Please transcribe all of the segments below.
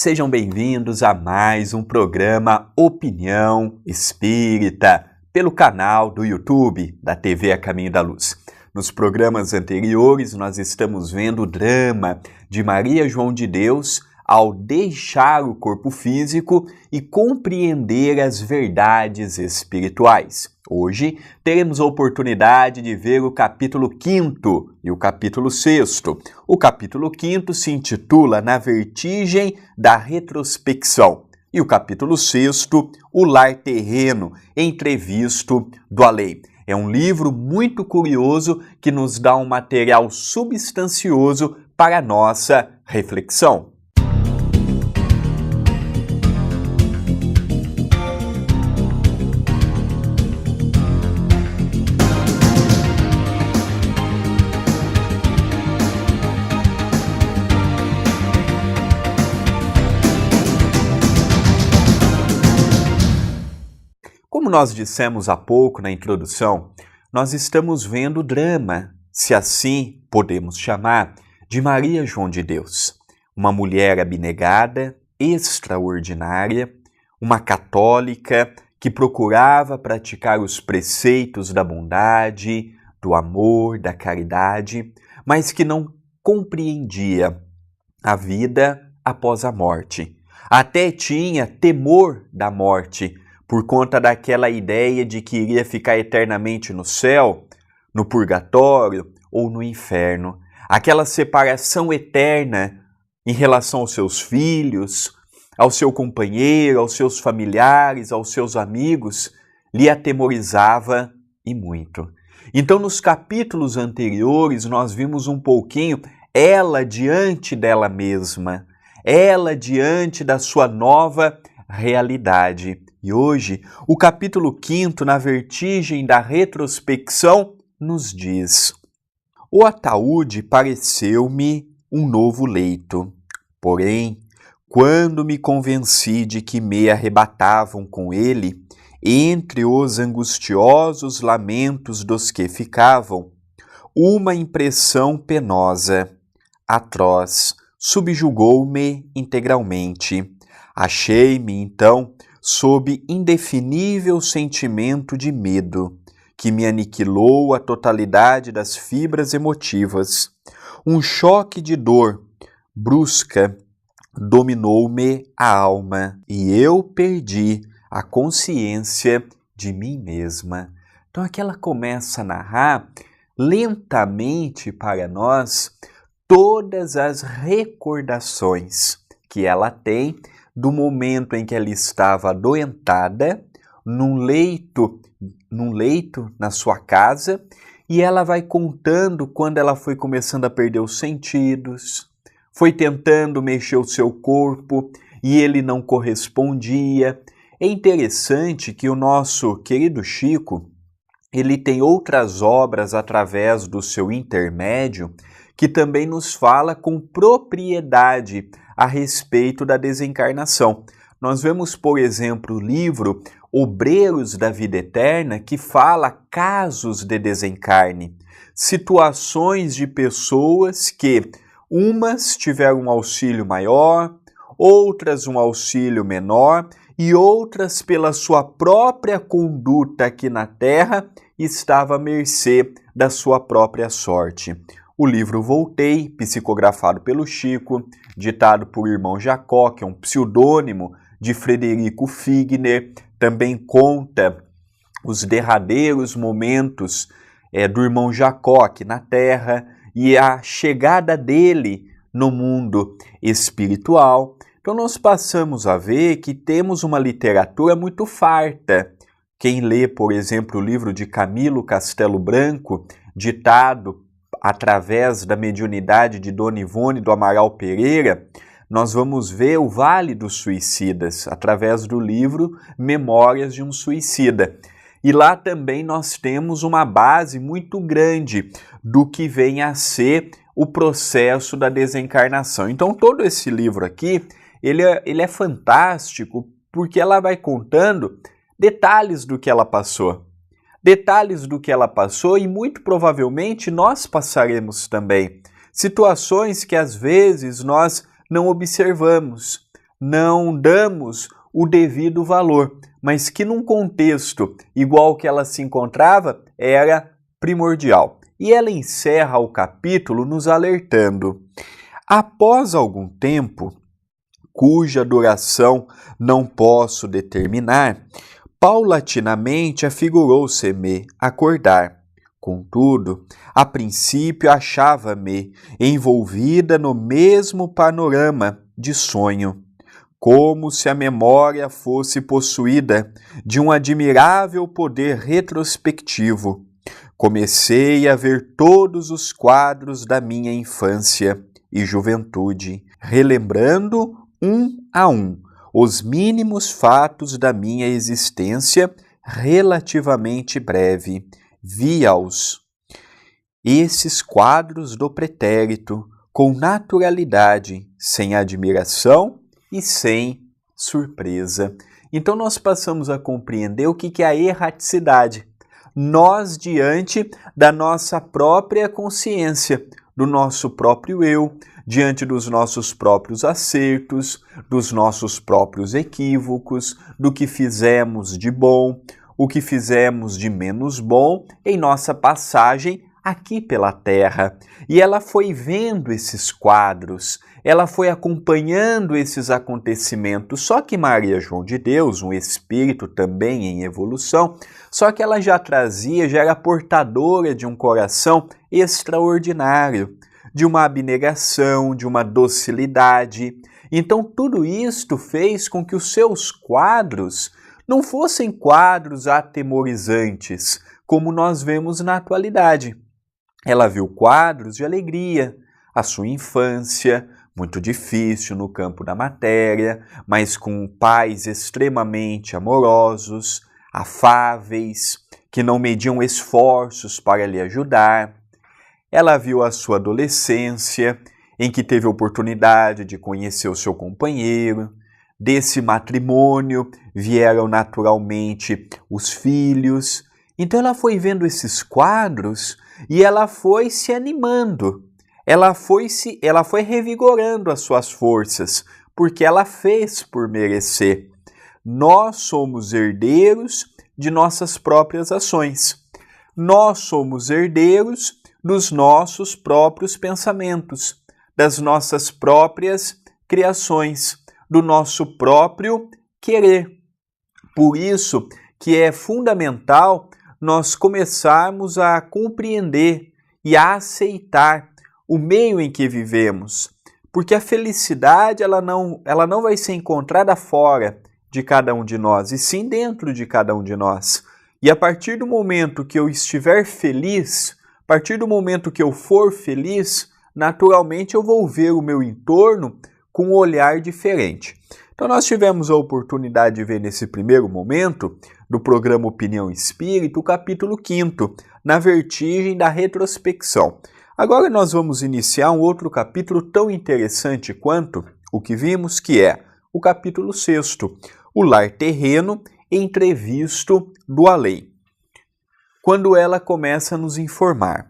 Sejam bem-vindos a mais um programa Opinião Espírita, pelo canal do YouTube da TV A Caminho da Luz. Nos programas anteriores, nós estamos vendo o drama de Maria João de Deus ao deixar o corpo físico e compreender as verdades espirituais. Hoje, teremos a oportunidade de ver o capítulo 5º e o capítulo 6º. O capítulo 5º se intitula Na Vertigem da Retrospecção e o capítulo 6º, O Lar Terreno, Entrevisto do Além. É um livro muito curioso que nos dá um material substancioso para a nossa reflexão. Como nós dissemos há pouco na introdução, nós estamos vendo o drama, se assim podemos chamar, de Maria João de Deus, uma mulher abnegada, extraordinária, uma católica que procurava praticar os preceitos da bondade, do amor, da caridade, mas que não compreendia a vida após a morte. Até tinha temor da morte, por conta daquela ideia de que iria ficar eternamente no céu, no purgatório ou no inferno. Aquela separação eterna em relação aos seus filhos, ao seu companheiro, aos seus familiares, aos seus amigos, lhe atemorizava e muito. Então, nos capítulos anteriores, nós vimos um pouquinho ela diante dela mesma, ela diante da sua nova realidade. E hoje, o capítulo 5º, Na Vertigem da Retrospecção, nos diz: O ataúde pareceu-me um novo leito, porém, quando me convenci de que me arrebatavam com ele, entre os angustiosos lamentos dos que ficavam, uma impressão penosa, atroz, subjugou-me integralmente. Achei-me, então, sob indefinível sentimento de medo, que me aniquilou a totalidade das fibras emotivas. Um choque de dor brusca dominou-me a alma e eu perdi a consciência de mim mesma. Então aqui ela começa a narrar lentamente para nós todas as recordações que ela tem do momento em que ela estava adoentada, num leito na sua casa, e ela vai contando quando ela foi começando a perder os sentidos, foi tentando mexer o seu corpo e ele não correspondia. É interessante que o nosso querido Chico, ele tem outras obras através do seu intermédio que também nos fala com propriedade a respeito da desencarnação. Nós vemos, por exemplo, o livro Obreiros da Vida Eterna, que fala casos de desencarne, situações de pessoas que umas tiveram um auxílio maior, outras um auxílio menor e outras, pela sua própria conduta aqui na Terra, estava à mercê da sua própria sorte. O livro Voltei, psicografado pelo Chico, ditado por irmão Jacó, que é um pseudônimo de Frederico Figner, também conta os derradeiros momentos do irmão Jacó aqui na Terra e a chegada dele no mundo espiritual. Então nós passamos a ver que temos uma literatura muito farta. Quem lê, por exemplo, o livro de Camilo Castelo Branco, ditado através da mediunidade de Dona Ivone do Amaral Pereira, nós vamos ver o Vale dos Suicidas, através do livro Memórias de um Suicida. E lá também nós temos uma base muito grande do que vem a ser o processo da desencarnação. Então todo esse livro aqui, ele é fantástico porque ela vai contando detalhes do que ela passou. Detalhes do que ela passou e muito provavelmente nós passaremos também. Situações que às vezes nós não observamos. não damos o devido valor, mas que num contexto igual que ela se encontrava, era primordial. E ela encerra o capítulo nos alertando: após algum tempo, cuja duração não posso determinar, paulatinamente afigurou-se-me acordar. Contudo, a princípio achava-me envolvida no mesmo panorama de sonho, como se a memória fosse possuída de um admirável poder retrospectivo. Comecei a ver todos os quadros da minha infância e juventude, relembrando um a um os mínimos fatos da minha existência relativamente breve. Via-os, esses quadros do pretérito, com naturalidade, sem admiração e sem surpresa. Então nós passamos a compreender o que é a erraticidade. Nós diante da nossa própria consciência, do nosso próprio eu, diante dos nossos próprios acertos, dos nossos próprios equívocos, do que fizemos de bom, o que fizemos de menos bom em nossa passagem aqui pela Terra. E ela foi vendo esses quadros, ela foi acompanhando esses acontecimentos. Só que Maria João de Deus, um espírito também em evolução, só que ela já era portadora de um coração extraordinário, de uma abnegação, de uma docilidade. Então tudo isto fez com que os seus quadros não fossem quadros atemorizantes, como nós vemos na atualidade. Ela viu quadros de alegria, a sua infância, muito difícil no campo da matéria, mas com pais extremamente amorosos, afáveis, que não mediam esforços para lhe ajudar. Ela viu a sua adolescência, em que teve a oportunidade de conhecer o seu companheiro. Desse matrimônio vieram naturalmente os filhos. Então ela foi vendo esses quadros e ela foi se animando. Ela foi revigorando as suas forças, porque ela fez por merecer. Nós somos herdeiros de nossas próprias ações. Nós somos herdeiros dos nossos próprios pensamentos, das nossas próprias criações, do nosso próprio querer. Por isso que é fundamental nós começarmos a compreender e a aceitar o meio em que vivemos, porque a felicidade ela não vai ser encontrada fora de cada um de nós, e sim dentro de cada um de nós. E a partir do momento que eu estiver feliz, a partir do momento que eu for feliz, naturalmente eu vou ver o meu entorno com um olhar diferente. Então nós tivemos a oportunidade de ver nesse primeiro momento do programa Opinião Espírita, o capítulo 5º, na vertigem da retrospecção. Agora nós vamos iniciar um outro capítulo tão interessante quanto o que vimos, que é o capítulo 6º, o lar terreno entrevisto do além. Quando ela começa a nos informar: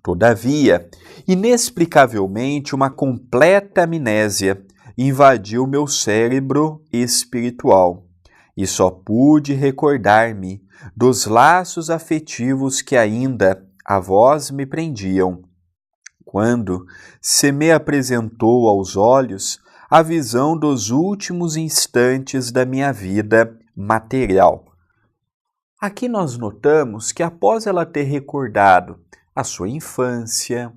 todavia, inexplicavelmente, uma completa amnésia invadiu meu cérebro espiritual e só pude recordar-me dos laços afetivos que ainda a vós me prendiam, quando se me apresentou aos olhos a visão dos últimos instantes da minha vida material. Aqui nós notamos que após ela ter recordado a sua infância,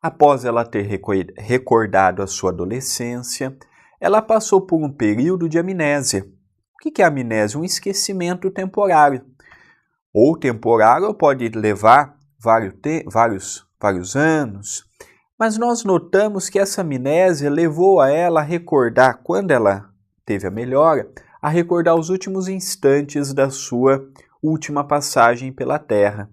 após ela ter recordado a sua adolescência, ela passou por um período de amnésia. O que é amnésia? Um esquecimento temporário. Ou temporário pode levar vários anos, mas nós notamos que essa amnésia levou a ela a recordar, quando ela teve a melhora, a recordar os últimos instantes da sua última passagem pela Terra.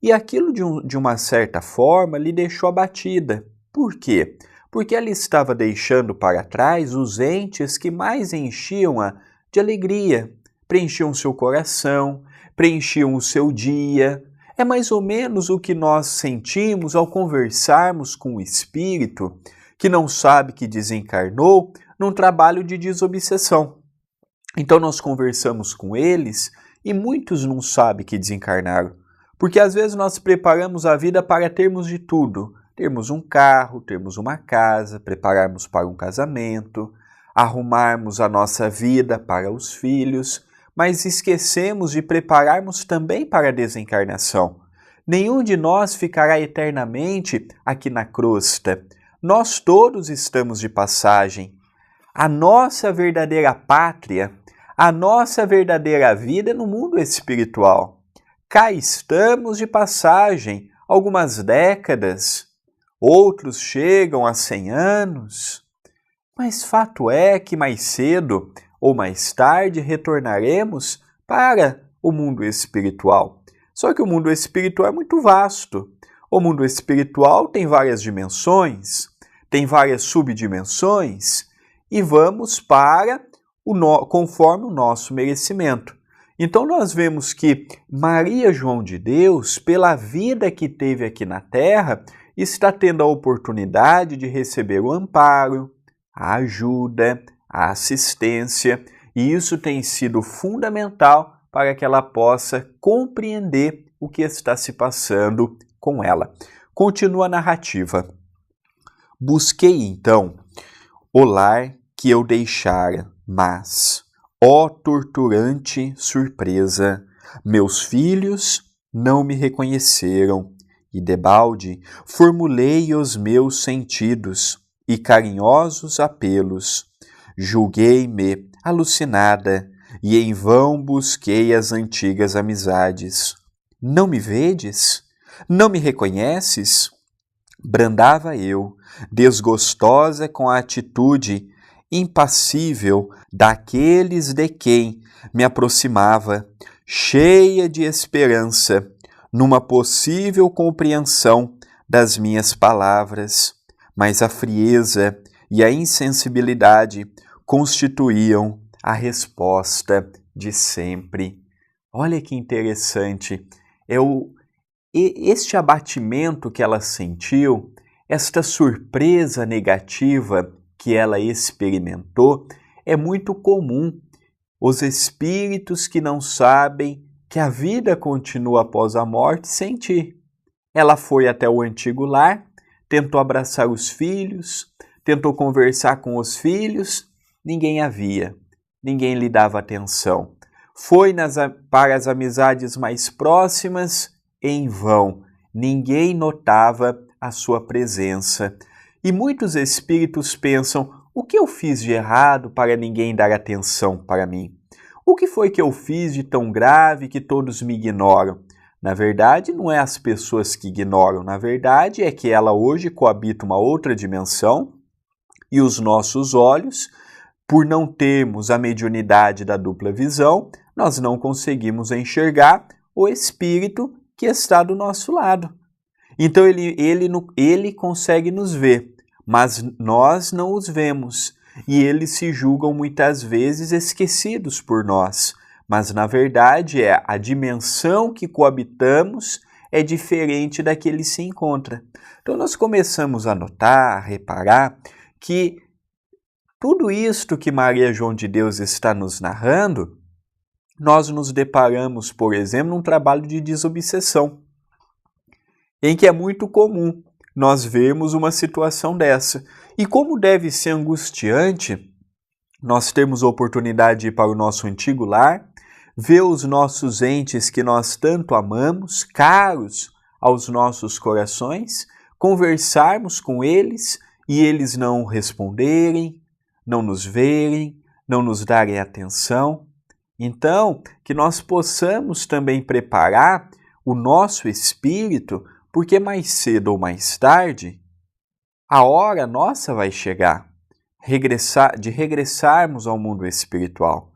E aquilo, de uma certa forma, lhe deixou abatida. Por quê? Porque ela estava deixando para trás os entes que mais enchiam-a de alegria, preenchiam seu coração, preenchiam o seu dia. É mais ou menos o que nós sentimos ao conversarmos com o espírito que não sabe que desencarnou num trabalho de desobsessão. Então nós conversamos com eles e muitos não sabem que desencarnaram. Porque às vezes nós preparamos a vida para termos de tudo. Termos um carro, termos uma casa, prepararmos para um casamento, arrumarmos a nossa vida para os filhos, mas esquecemos de prepararmos também para a desencarnação. Nenhum de nós ficará eternamente aqui na crosta. Nós todos estamos de passagem. A nossa verdadeira pátria, a nossa verdadeira vida é no mundo espiritual. Cá estamos de passagem, algumas décadas, outros chegam a 100 anos, mas fato é que mais cedo ou mais tarde retornaremos para o mundo espiritual. Só que o mundo espiritual é muito vasto. O mundo espiritual tem várias dimensões, tem várias subdimensões, e vamos para conforme o nosso merecimento. Então nós vemos que Maria João de Deus, pela vida que teve aqui na Terra, está tendo a oportunidade de receber o amparo, a ajuda, a assistência, e isso tem sido fundamental para que ela possa compreender o que está se passando com ela. Continua a narrativa. Busquei então o lar que eu deixara, mas, ó torturante surpresa, meus filhos não me reconheceram, e debalde formulei os meus sentidos e carinhosos apelos. Julguei-me alucinada e em vão busquei as antigas amizades. Não me vedes? Não me reconheces? Brandava eu, desgostosa com a atitude impassível daqueles de quem me aproximava, cheia de esperança, numa possível compreensão das minhas palavras, mas a frieza e a insensibilidade constituíam a resposta de sempre. Olha que interessante, este abatimento que ela sentiu, esta surpresa negativa que ela experimentou, é muito comum. Os espíritos que não sabem que a vida continua após a morte sentir. Ela foi até o antigo lar, tentou abraçar os filhos, tentou conversar com os filhos, ninguém a via, ninguém lhe dava atenção. Foi para as amizades mais próximas, em vão, ninguém notava a sua presença. E muitos espíritos pensam, o que eu fiz de errado para ninguém dar atenção para mim? O que foi que eu fiz de tão grave que todos me ignoram? Na verdade, não é as pessoas que ignoram, na verdade é que ela hoje coabita uma outra dimensão e os nossos olhos, por não termos a mediunidade da dupla visão, nós não conseguimos enxergar o espírito que está do nosso lado. Então ele consegue nos ver, mas nós não os vemos. E eles se julgam muitas vezes esquecidos por nós. Mas na verdade a dimensão que coabitamos é diferente da que ele se encontra. Então nós começamos a notar, a reparar que tudo isto que Maria João de Deus está nos narrando, nós nos deparamos, por exemplo, num trabalho de desobsessão, em que é muito comum nós vermos uma situação dessa. E como deve ser angustiante nós termos a oportunidade de ir para o nosso antigo lar, ver os nossos entes que nós tanto amamos, caros aos nossos corações, conversarmos com eles e eles não responderem, não nos verem, não nos darem atenção. Então, que nós possamos também preparar o nosso espírito, porque mais cedo ou mais tarde, a hora nossa vai chegar de regressarmos ao mundo espiritual,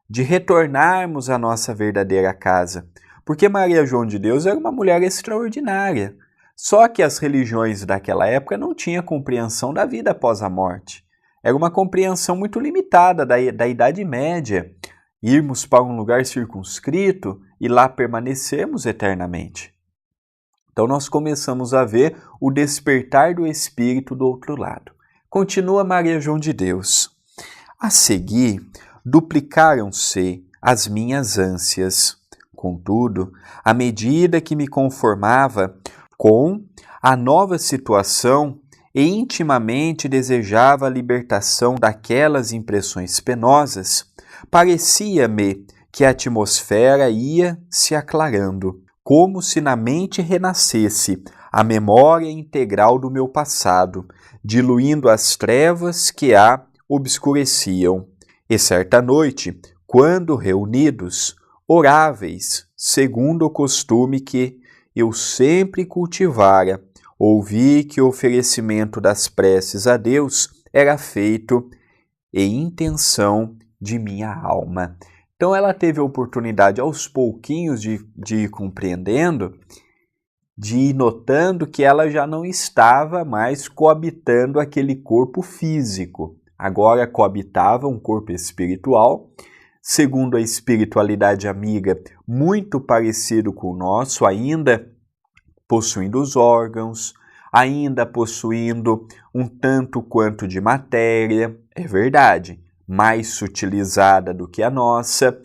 de retornarmos à nossa verdadeira casa. Porque Maria João de Deus era uma mulher extraordinária. Só que as religiões daquela época não tinham compreensão da vida após a morte. Era uma compreensão muito limitada da Idade Média. Irmos para um lugar circunscrito e lá permanecermos eternamente. Então nós começamos a ver o despertar do espírito do outro lado. Continua Maria João de Deus. A seguir, duplicaram-se as minhas ânsias. Contudo, à medida que me conformava com a nova situação e intimamente desejava a libertação daquelas impressões penosas, parecia-me que a atmosfera ia se aclarando, como se na mente renascesse a memória integral do meu passado, diluindo as trevas que a obscureciam. E certa noite, quando reunidos, oráveis, segundo o costume que eu sempre cultivara, ouvi que o oferecimento das preces a Deus era feito em intenção de minha alma. Então ela teve a oportunidade aos pouquinhos de ir compreendendo, de ir notando que ela já não estava mais coabitando aquele corpo físico. Agora coabitava um corpo espiritual, segundo a espiritualidade amiga, muito parecido com o nosso, ainda possuindo os órgãos, ainda possuindo um tanto quanto de matéria, é verdade, mais sutilizada do que a nossa,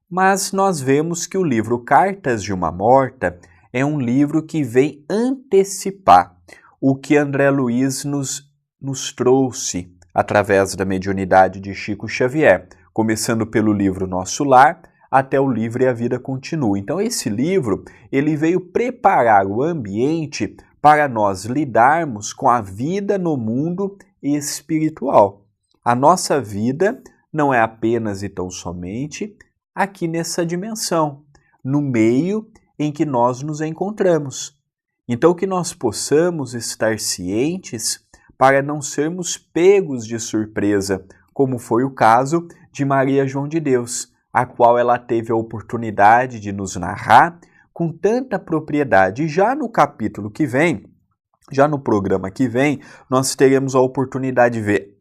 mas nós vemos que o livro Cartas de uma Morta é um livro que vem antecipar o que André Luiz nos trouxe através da mediunidade de Chico Xavier, começando pelo livro Nosso Lar, até o livro E a Vida Continua. Então esse livro, ele veio preparar o ambiente para nós lidarmos com a vida no mundo espiritual. A nossa vida não é apenas e tão somente aqui nessa dimensão, no meio em que nós nos encontramos. Então que nós possamos estar cientes para não sermos pegos de surpresa, como foi o caso de Maria João de Deus, a qual ela teve a oportunidade de nos narrar com tanta propriedade. E já no capítulo que vem, já no programa que vem, nós teremos a oportunidade de ver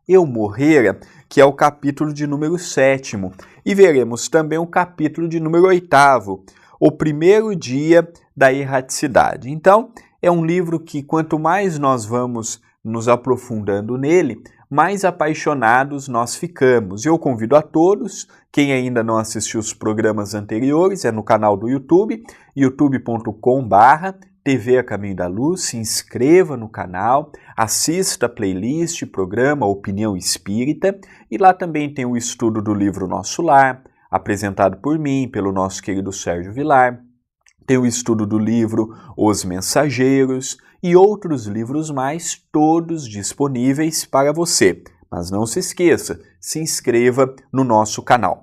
Eu Morrera, que é o capítulo de número 7º, e veremos também o capítulo de número 8º, o primeiro dia da erraticidade. Então, é um livro que quanto mais nós vamos nos aprofundando nele, mais apaixonados nós ficamos. Eu convido a todos, quem ainda não assistiu os programas anteriores, é no canal do YouTube, youtube.com/TV A Caminho da Luz, se inscreva no canal, assista a playlist, programa Opinião Espírita, e lá também tem o estudo do livro Nosso Lar, apresentado por mim, pelo nosso querido Sérgio Vilar, tem o estudo do livro Os Mensageiros e outros livros mais, todos disponíveis para você. Mas não se esqueça, se inscreva no nosso canal.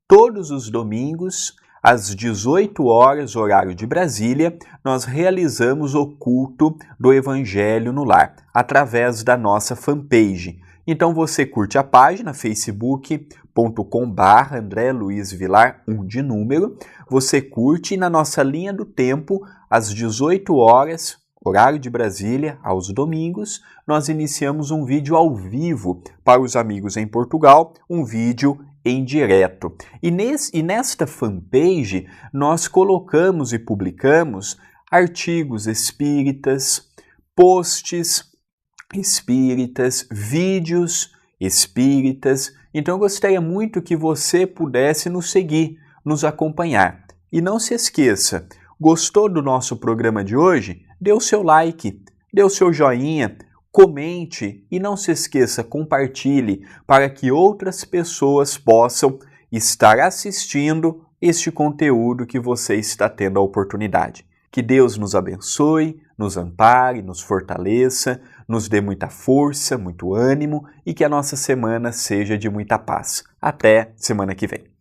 Todos os domingos, às 18 horas, horário de Brasília, nós realizamos o culto do Evangelho no Lar, através da nossa fanpage. Então você curte a página facebook.com/André Luiz Vilar, 1 de número. Você curte e na nossa linha do tempo, às 18 horas, horário de Brasília, aos domingos, nós iniciamos um vídeo ao vivo para os amigos em Portugal, um vídeo em direto. E nesta fanpage, nós colocamos e publicamos artigos espíritas, posts espíritas, vídeos espíritas. Então eu gostaria muito que você pudesse nos seguir, nos acompanhar. E não se esqueça, gostou do nosso programa de hoje? Dê o seu like, dê o seu joinha, comente e não se esqueça, compartilhe para que outras pessoas possam estar assistindo este conteúdo que você está tendo a oportunidade. Que Deus nos abençoe, nos ampare, nos fortaleça, nos dê muita força, muito ânimo e que a nossa semana seja de muita paz. Até semana que vem.